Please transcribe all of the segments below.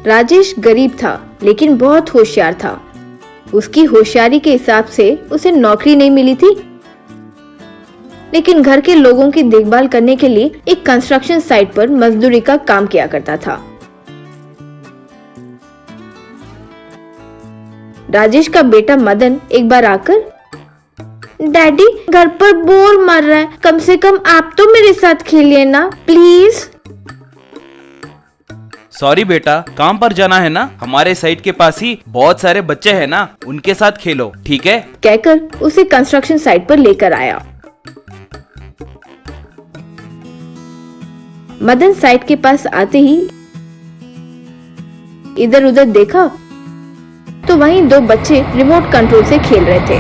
राजेश गरीब था लेकिन बहुत होशियार था। उसकी होशियारी के हिसाब से उसे नौकरी नहीं मिली थी, लेकिन घर के लोगों की देखभाल करने के लिए एक कंस्ट्रक्शन साइट पर मजदूरी का काम किया करता था। राजेश का बेटा मदन एक बार आकर, डैडी घर पर बोर मर रहा है, कम से कम आप तो मेरे साथ खेलिए ना प्लीज। सॉरी बेटा, काम पर जाना है ना, हमारे साइट के पास ही बहुत सारे बच्चे हैं ना, उनके साथ खेलो, ठीक है? कहकर उसे कंस्ट्रक्शन साइट पर लेकर आया। मदन साइट के पास आते ही इधर उधर देखा तो वहीं दो बच्चे रिमोट कंट्रोल से खेल रहे थे।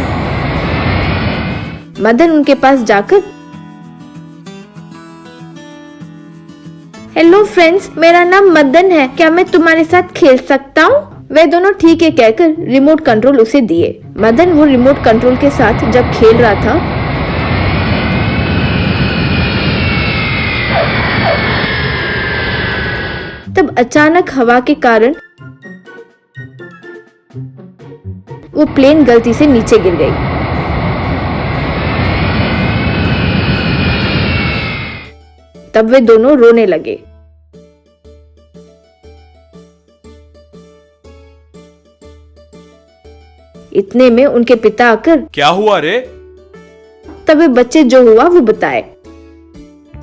मदन उनके पास जाकर, हेलो फ्रेंड्स, मेरा नाम मदन है, क्या मैं तुम्हारे साथ खेल सकता हूँ? वे दोनों ठीक है कहकर रिमोट कंट्रोल उसे दिए। मदन वो रिमोट कंट्रोल के साथ जब खेल रहा था तब अचानक हवा के कारण वो प्लेन गलती से नीचे गिर गई। तब वे दोनों रोने लगे। इतने में उनके पिता आकर, क्या हुआ रे? तब वे बच्चे जो हुआ वो बताए।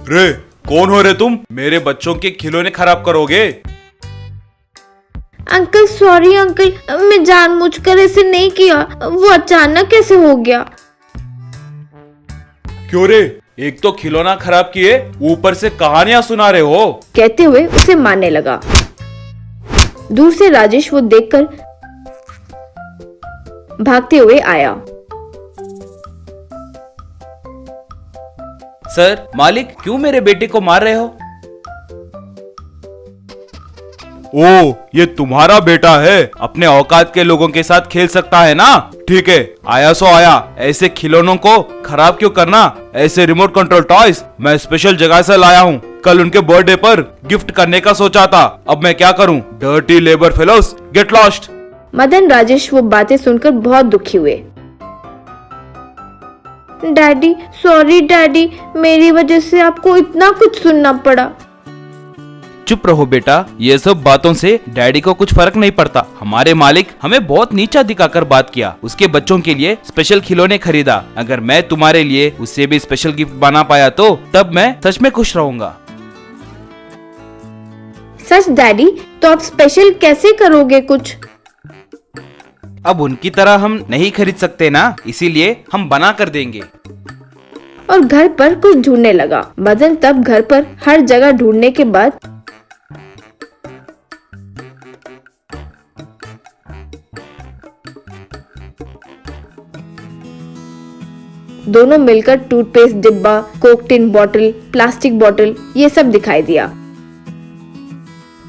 रे कौन हो रे तुम? मेरे बच्चों के खिलौने खराब करोगे? अंकल सॉरी अंकल, मैं जानबूझकर ऐसे नहीं किया, वो अचानक कैसे हो गया। क्यों रे, एक तो खिलौना खराब किए, ऊपर से कहानियां सुना रहे हो। कहते हुए उसे मारने लगा। दूर से राजेश वो देखकर भागते हुए आया। सर, मालिक क्यों मेरे बेटे को मार रहे हो? ओ, ये तुम्हारा बेटा है, अपने औकात के लोगों के साथ खेल सकता है ना? ठीक है, आया सो आया, ऐसे खिलौनों को खराब क्यों करना? ऐसे रिमोट कंट्रोल टॉयज मैं स्पेशल जगह से लाया हूँ, कल उनके बर्थडे पर गिफ्ट करने का सोचा था, अब मैं क्या करूँ? Dirty labour fellows, get lost. Madan Rajesh वो बातें सुनकर बहुत दुखी हुए। डैडी सॉरी डैडी, मेरी वजह से आपको इतना कुछ सुनना पड़ा। चुप रहो बेटा, ये सब बातों से डैडी को कुछ फर्क नहीं पड़ता। हमारे मालिक हमें बहुत नीचा दिखाकर बात किया, उसके बच्चों के लिए स्पेशल खिलौने खरीदा। अगर मैं तुम्हारे लिए उससे भी स्पेशल गिफ्ट बना पाया तो तब मैं सच में खुश रहूंगा। सच डैडी, तो आप स्पेशल कैसे करोगे कुछ? अब उनकी तरह हम नहीं खरीद सकते ना, इसीलिए हम बना कर देंगे। और घर पर कुछ ढूंढने लगा। मदन तब घर पर हर जगह ढूंढने के बाद दोनों मिलकर टूथपेस्ट डिब्बा, Coke tin bottle, plastic bottle ये सब दिखाई दिया।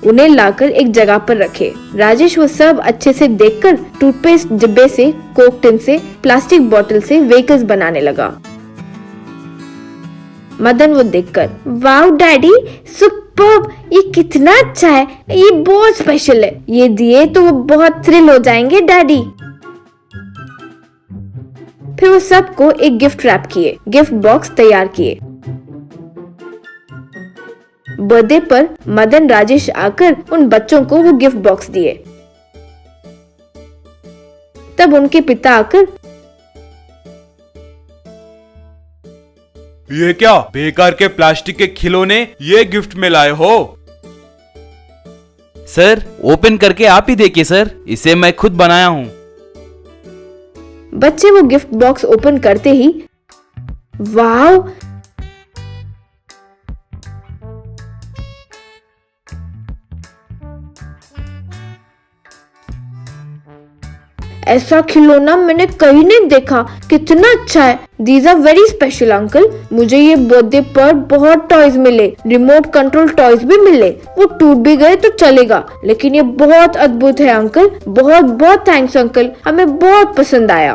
उन्हें लाकर एक जगह पर रखे। राजेश वो सब अच्छे से देखकर टूथपेस्ट डिब्बे से, कोक टिन से, प्लास्टिक बॉटल से व्हीकल्स बनाने लगा। मदन वो देखकर, वाओ डैडी सुपर्ब, ये कितना अच्छा है, ये बहुत स्पेशल है, ये दिए तो वो बहुत थ्रिल हो जाएंगे डैडी। फिर वो सबको एक गिफ्ट रैप किए, गिफ्ट बॉक्स तैयार किए। बर्थडे पर मदन राजेश आकर उन बच्चों को वो गिफ्ट बॉक्स दिए। तब उनके पिता आकर, ये क्या बेकार के प्लास्टिक के खिलौने ये गिफ्ट में लाए हो? सर ओपन करके आप ही देखिए सर, इसे मैं खुद बनाया हूँ। बच्चे वो गिफ्ट बॉक्स ओपन करते ही, वाओ, ऐसा खिलौना मैंने कहीं नहीं देखा, कितना अच्छा है। These are very special uncle, मुझे ये बर्थडे पर बहुत टॉयज मिले, रिमोट कंट्रोल टॉयज भी मिले, वो टूट भी गए तो चलेगा, लेकिन ये बहुत अद्भुत है अंकल, बहुत बहुत थैंक्स अंकल, हमें बहुत पसंद आया।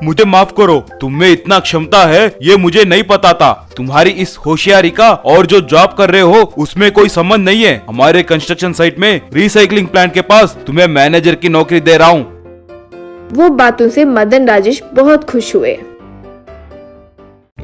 मुझे माफ करो, तुम में इतना क्षमता है ये मुझे नहीं पता था। तुम्हारी इस होशियारी का और जो जॉब कर रहे हो उसमें कोई संबंध नहीं है। हमारे कंस्ट्रक्शन साइट में रिसाइकलिंग प्लांट के पास तुम्हें मैनेजर की नौकरी दे रहा हूँ। वो बातों से मदन राजेश बहुत खुश हुए।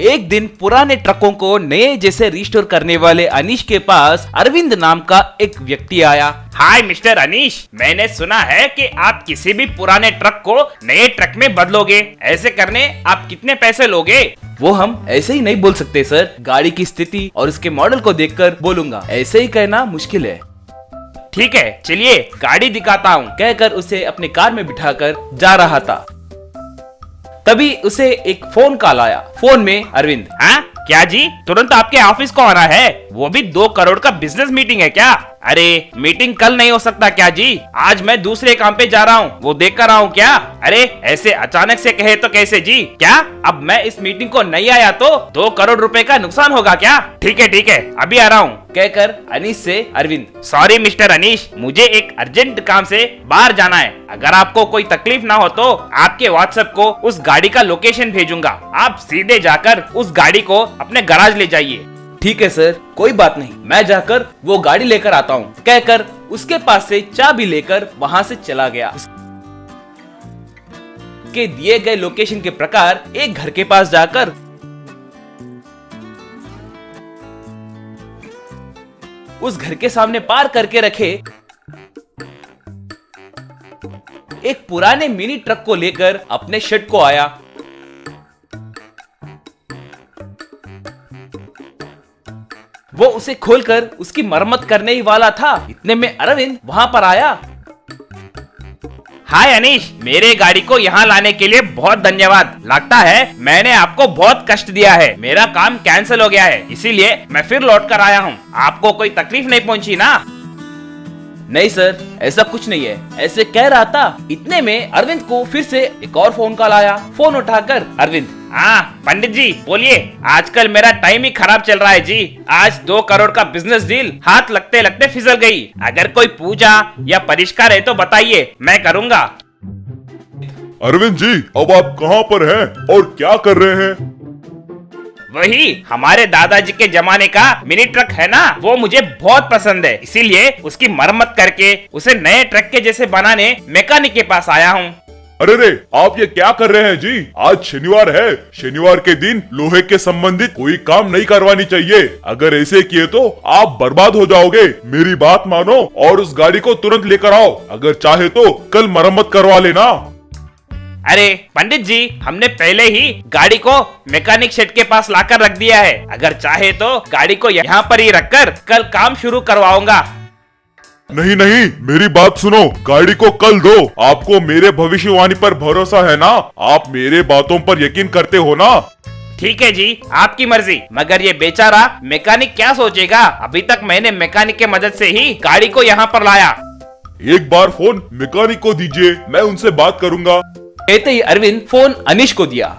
एक दिन पुराने ट्रकों को नए जैसे रिस्टोर करने वाले अनीश के पास अरविंद नाम का एक व्यक्ति आया। हाय मिस्टर अनीश, मैंने सुना है कि आप किसी भी पुराने ट्रक को नए ट्रक में बदलोगे। ऐसे करने आप कितने पैसे लोगे? वो हम ऐसे ही नहीं बोल सकते सर, गाड़ी की स्थिति और उसके मॉडल को देखकर बोलूंगा, ऐसे ही कहना मुश्किल है। ठीक है, चलिए गाड़ी दिखाता हूँ। कहकर उसे अपने कार में बिठाकर जा रहा था। तभी उसे एक फोन कॉल आया। फोन में अरविंद। हाँ क्या जी, तुरंत आपके ऑफिस को आना है। वो भी 2 करोड़ का बिजनेस मीटिंग है क्या? अरे मीटिंग कल नहीं हो सकता क्या जी? आज मैं दूसरे काम पे जा रहा हूँ, वो देख कर आऊँ क्या? अरे ऐसे अचानक से कहे तो कैसे जी? क्या अब मैं इस मीटिंग को नहीं आया तो 2 करोड़ रुपए का नुकसान होगा क्या? ठीक है अभी आ रहा हूँ। कहकर अनीश से अरविंद। सॉरी मिस्टर अनीश, मुझे एक अर्जेंट काम से बाहर जाना है। अगर आपको कोई तकलीफ ना हो तो आपके व्हाट्सएप को उस गाड़ी का लोकेशन भेजूंगा। आप सीधे जाकर उस गाड़ी को अपने गैराज ले जाइए। ठीक है सर, कोई बात नहीं, मैं जाकर वो गाड़ी लेकर आता हूँ। कहकर उसके पास से चाबी लेकर वहाँ से चला गया। के दिए गए लोकेशन के प्रकार एक घर के पास जाकर उस घर के सामने पार करके रखे एक पुराने मिनी ट्रक को लेकर अपने शेड को आया। वो उसे खोलकर उसकी मरम्मत करने ही वाला था, इतने में अरविंद वहां पर आया। हाय अनीश, मेरे गाड़ी को यहाँ लाने के लिए बहुत धन्यवाद। लगता है मैंने आपको बहुत कष्ट दिया है। मेरा काम कैंसिल हो गया है, इसीलिए मैं फिर लौट कर आया हूँ। आपको कोई तकलीफ नहीं पहुँची ना? नहीं सर, ऐसा कुछ नहीं है, ऐसे कह रहा था। इतने में अरविंद को फिर से एक और फोन कॉल आया। फोन उठाकर अरविंद। हाँ पंडित जी बोलिए। आजकल मेरा टाइम ही खराब चल रहा है जी। आज 2 करोड़ का बिजनेस डील हाथ लगते लगते फिसल गई। अगर कोई पूजा या परिष्कार है तो बताइए, मैं करूँगा। अरविंद जी, अब आप कहाँ पर हैं और क्या कर रहे हैं? वही हमारे दादाजी के जमाने का मिनी ट्रक है ना, वो मुझे बहुत पसंद है। इसीलिए उसकी मरम्मत करके उसे नए ट्रक के जैसे बनाने मैकेनिक के पास आया हूँ। अरे रे, आप ये क्या कर रहे हैं जी? आज शनिवार है। शनिवार के दिन लोहे के संबंधित कोई काम नहीं करवानी चाहिए। अगर ऐसे किए तो आप बर्बाद हो जाओगे। मेरी बात मानो और उस गाड़ी को तुरंत लेकर आओ। अगर चाहे तो कल मरम्मत करवा लेना। अरे पंडित जी, हमने पहले ही गाड़ी को मैकेनिक शेड के पास लाकर रख दिया है। अगर चाहे तो गाड़ी को यहाँ पर ही रखकर कल काम शुरू करवाऊंगा। नहीं नहीं, मेरी बात सुनो, गाड़ी को कल दो। आपको मेरे भविष्यवाणी पर भरोसा है ना? आप मेरे बातों पर यकीन करते हो ना? ठीक है जी, आपकी मर्जी। मगर ये बेचारा मैकेनिक क्या सोचेगा? अभी तक मैंने मैकेनिक के मदद से ही गाड़ी को यहाँ पर लाया। एक बार फोन मैकेनिक को दीजिए, मैं उनसे बात करूंगा। कहते ही अरविंद फोन अनीश को दिया।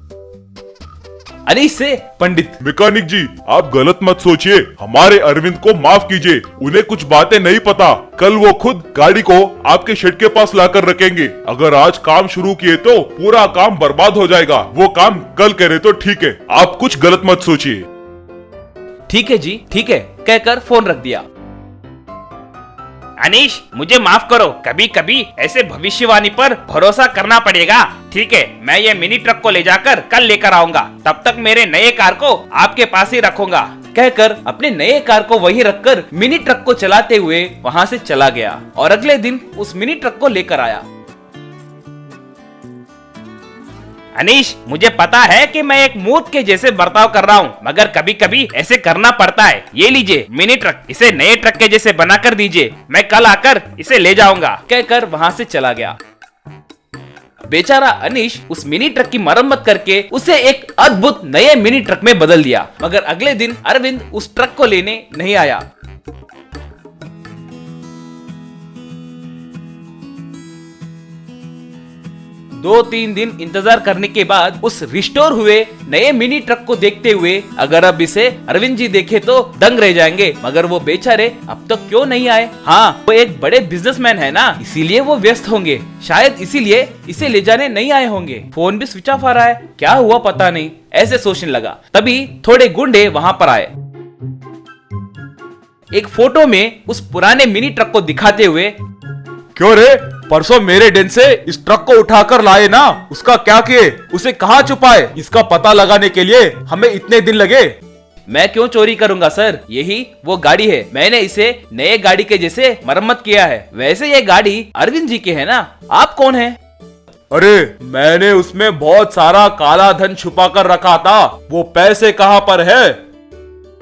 अनीश से पंडित। मैकेनिक जी, आप गलत मत सोचिए। हमारे अरविंद को माफ कीजिए, उन्हें कुछ बातें नहीं पता। कल वो खुद गाड़ी को आपके शेड के पास लाकर रखेंगे। अगर आज काम शुरू किए तो पूरा काम बर्बाद हो जाएगा। वो काम कल करे तो ठीक है, आप कुछ गलत मत सोचिए। ठीक है जी, ठीक है, कहकर फोन रख दिया। अनीश, मुझे माफ करो, कभी कभी ऐसे भविष्यवाणी पर भरोसा करना पड़ेगा। ठीक है, मैं ये मिनी ट्रक को ले जाकर कल लेकर आऊंगा। तब तक मेरे नए कार को आपके पास ही रखूंगा। कहकर अपने नए कार को वहीं रखकर मिनी ट्रक को चलाते हुए वहां से चला गया और अगले दिन उस मिनी ट्रक को लेकर आया। अनीश, मुझे पता है कि मैं एक मूर्ख के जैसे बर्ताव कर रहा हूँ, मगर कभी कभी ऐसे करना पड़ता है। ये लीजिए मिनी ट्रक, इसे नए ट्रक के जैसे बनाकर दीजिए। मैं कल आकर इसे ले जाऊंगा। कहकर वहां से चला गया। बेचारा अनीश उस मिनी ट्रक की मरम्मत करके उसे एक अद्भुत नए मिनी ट्रक में बदल दिया। मगर अगले दिन अरविंद उस ट्रक को लेने नहीं आया। 2-3 दिन इंतजार करने के बाद उस रिस्टोर हुए नए मिनी ट्रक को देखते हुए अगर अब इसे अरविंद जी देखे तो दंग रह जाएंगे, मगर वो बेचारे अब तक क्यों नहीं आए। हाँ, वो एक बड़े बिजनेसमैन है ना, इसीलिए वो व्यस्त होंगे, शायद इसीलिए इसे ले जाने नहीं आए होंगे। फोन भी स्विच ऑफ आ रहा है, क्या हुआ पता नहीं, ऐसे सोचने लगा। तभी थोड़े गुंडे वहां पर आए, एक फोटो में उस पुराने मिनी ट्रक को दिखाते हुए, क्यों रे, परसों मेरे डेन से इस ट्रक को उठाकर लाए ना, उसका क्या किए, उसे कहाँ छुपाए, इसका पता लगाने के लिए हमें इतने दिन लगे। मैं क्यों चोरी करूंगा सर, यही वो गाड़ी है, मैंने इसे नए गाड़ी के जैसे मरम्मत किया है। वैसे ये गाड़ी अरविंद जी की है ना, आप कौन है? अरे मैंने उसमें बहुत सारा काला धन छुपा कर रखा था, वो पैसे कहाँ पर है?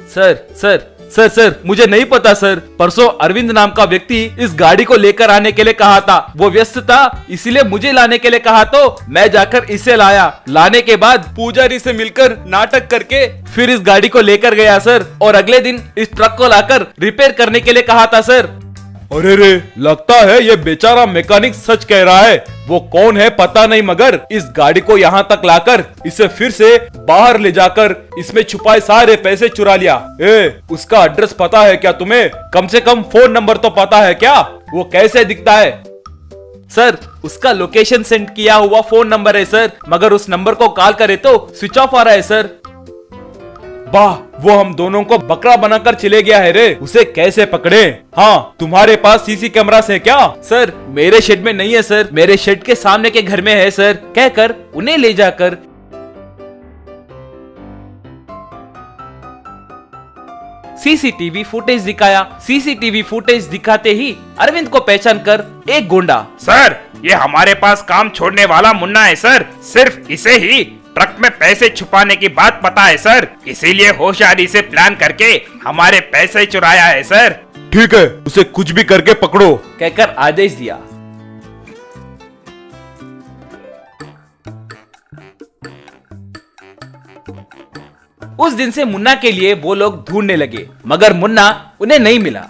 सर सर सर सर मुझे नहीं पता सर, परसों अरविंद नाम का व्यक्ति इस गाड़ी को लेकर आने के लिए कहा था, वो व्यस्त था इसीलिए मुझे लाने के लिए कहा, तो मैं जाकर इसे लाया। लाने के बाद पुजारी से मिलकर नाटक करके फिर इस गाड़ी को लेकर गया सर, और अगले दिन इस ट्रक को लाकर रिपेयर करने के लिए कहा था सर। अरे रे, लगता है ये बेचारा मैकेनिक सच कह रहा है। वो कौन है पता नहीं, मगर इस गाड़ी को यहाँ तक लाकर इसे फिर से बाहर ले जाकर इसमें छुपाए सारे पैसे चुरा लिया। उसका एड्रेस पता है क्या तुम्हें? कम से कम फोन नंबर तो पता है क्या? वो कैसे दिखता है? सर उसका लोकेशन सेंड किया हुआ फोन नंबर है सर, मगर उस नंबर को कॉल करे तो स्विच ऑफ आ रहा है सर। वाह, वो हम दोनों को बकरा बनाकर चले गया है रे, उसे कैसे पकड़े? हाँ, तुम्हारे पास सीसी कैमरा है क्या? सर मेरे शेड में नहीं है सर, मेरे शेड के सामने के घर में है सर, कहकर उन्हें ले जाकर सीसीटीवी फुटेज दिखाया। सीसीटीवी फुटेज दिखाते ही अरविंद को पहचान कर एक गुंडा, सर ये हमारे पास काम छोड़ने वाला मुन्ना है सर, सिर्फ इसे ही ट्रक में पैसे छुपाने की बात पता है सर, इसीलिए होशियारी से प्लान करके हमारे पैसे चुराया है सर। ठीक है, उसे कुछ भी करके पकड़ो, कहकर आदेश दिया। उस दिन से मुन्ना के लिए वो लोग ढूंढने लगे, मगर मुन्ना उन्हें नहीं मिला।